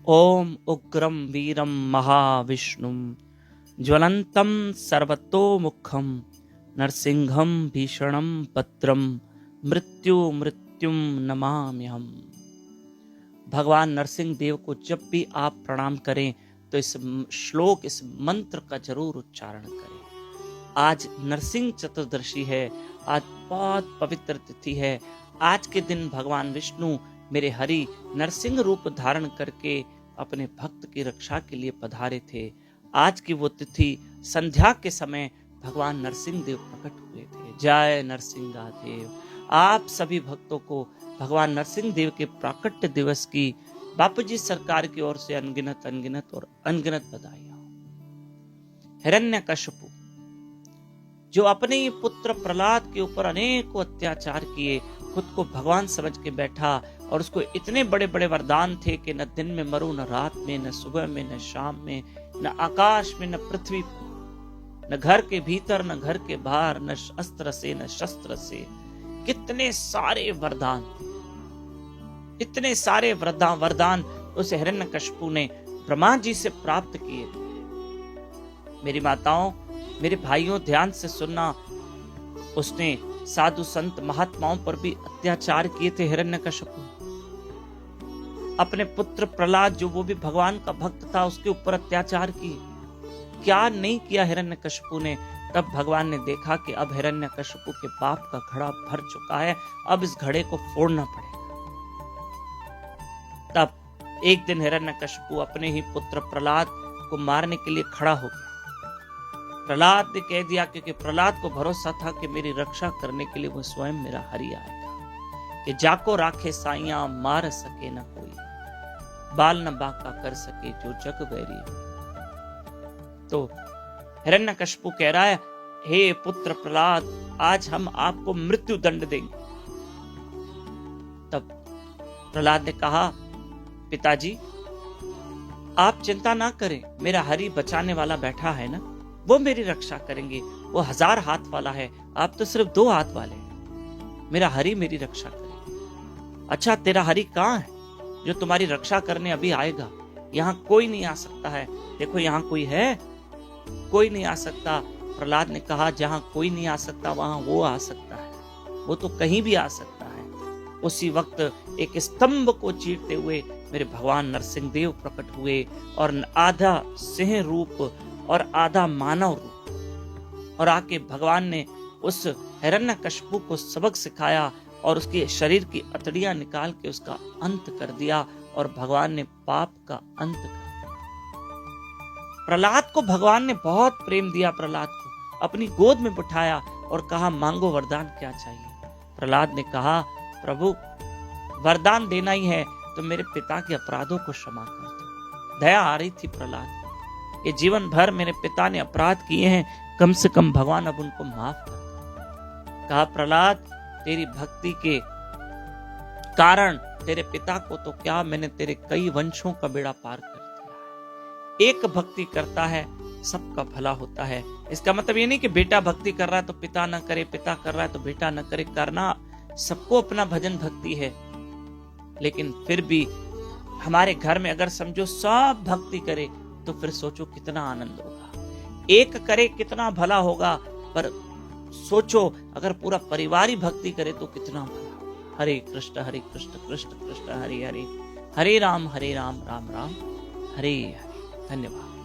ओम उग्रम वीरम महाविष्णुम ज्वलंतम सर्वतोमुखम नरसिंहम भीषणम भद्रम मृत्युम नमाम्यहम्। भगवान नरसिंह देव को जब भी आप प्रणाम करें तो इस श्लोक, इस मंत्र का जरूर उच्चारण करें। आज नरसिंह चतुर्दशी है, आज बहुत पवित्र तिथि है। आज के दिन भगवान विष्णु मेरे हरि नरसिंह रूप धारण करके अपने भक्त की रक्षा के लिए पधारे थे। आज की वो तिथि संध्या के समय भगवान नरसिंह देव प्रकट हुए थे। जय नरसिंह देव। आप सभी भक्तों को भगवान नरसिंह देव के प्राकट्य दिवस की बापू जी सरकार की ओर से अनगिनत बधाइयां। हिरण्यकशिपु जो अपने ही पुत्र प्रहलाद के ऊपर अनेकों अत्याचार किए, खुद को भगवान समझ के बैठा और उसको इतने बड़े बड़े वरदान थे कि न दिन में मरूं, न रात में, न सुबह में, न शाम में, न आकाश में, न पृथ्वी पर, न घर के भीतर, न घर के बाहर, न अस्त्र से, न शस्त्र से। कितने सारे वरदान, इतने सारे वरदान उस हिरण्यकशिपु ने ब्रह्मा जी से प्राप्त किए थे। मेरी माताओं, मेरे भाइयों, ध्यान से सुनना। उसने साधु संत महात्माओं पर भी अत्याचार किए थे हिरण्यकशिपु। अपने पुत्र प्रहलाद, जो वो भी भगवान का भक्त था, उसके ऊपर अत्याचार किए। क्या नहीं किया हिरण्यकशिपु ने। तब भगवान ने देखा कि अब हिरण्यकशिपु के पाप का घड़ा भर चुका है, अब इस घड़े को फोड़ना पड़ेगा। तब एक दिन हिरण्यकशिपु अपने ही पुत्र प्रहलाद को मारने के लिए खड़ा हो गया। प्रहलाद ने कह दिया, क्योंकि प्रहलाद को भरोसा था कि मेरी रक्षा करने के लिए वो स्वयं मेरा हरि आएगा, कि जाको राखे साइया मार सके न कोई, बाल न बांका कर सके जो जग वैरी। तो हिरण्यकशिपु कह रहा है, हे पुत्र प्रहलाद, आज हम आपको मृत्यु दंड देंगे। तब प्रहलाद ने कहा, पिताजी आप चिंता ना करें, मेरा हरि बचाने वाला बैठा है ना, वो मेरी रक्षा करेंगे। वो 1000 हाथ वाला है, आप तो सिर्फ 2 हाथ वाले हैं। मेरा हरि मेरी रक्षा करेगा। अच्छा, तेरा हरि कहाँ है जो तुम्हारी रक्षा करने अभी आएगा? यहाँ कोई नहीं आ सकता है। देखो, यहाँ कोई है? कोई नहीं आ सकता। प्रहलाद ने कहा, जहां कोई नहीं आ सकता वहां वो आ सकता है। वो तो कहीं भी आ सकता है। उसी वक्त एक स्तंभ को चीरते हुए मेरे भगवान नरसिंह देव प्रकट हुए और आधा सिंह रूप और आधा मानव रूप, और आके भगवान ने उस हिरण्यकशिपु को सबक सिखाया और उसके शरीर की अतड़ियां निकाल के उसका अंत कर दिया, और भगवान ने पाप का अंत कर दिया। प्रहलाद को भगवान ने बहुत प्रेम दिया। प्रहलाद को अपनी गोद में बिठाया और कहा, मांगो वरदान क्या चाहिए। प्रहलाद ने कहा, प्रभु वरदान देना ही है तो मेरे पिता के अपराधों को क्षमा कर दो। दया आ रही थी प्रहलाद कि जीवन भर मेरे पिता ने अपराध किए हैं, कम से कम भगवान अब उनको माफ कर दो। कहा, प्रहलाद तेरी भक्ति के कारण तेरे पिता को तो क्या, मैंने तेरे कई वंशों का बेड़ा पार कर दिया है। एक भक्ति करता है सबका भला होता है। इसका मतलब ये नहीं कि बेटा भक्ति कर रहा है तो पिता न करे, पिता कर रहा है तो बेटा न करे। करना सबको अपना भजन भक्ति है, लेकिन फिर भी हमारे घर में अगर समझो सब भक्ति करे तो फिर सोचो कितना आनंद होगा। एक करे कितना भला होगा, पर सोचो अगर पूरा परिवार ही भक्ति करे तो कितना भला होगा। हरे कृष्ण कृष्ण कृष्ण हरे हरे, हरे राम राम राम हरे हरे। धन्यवाद।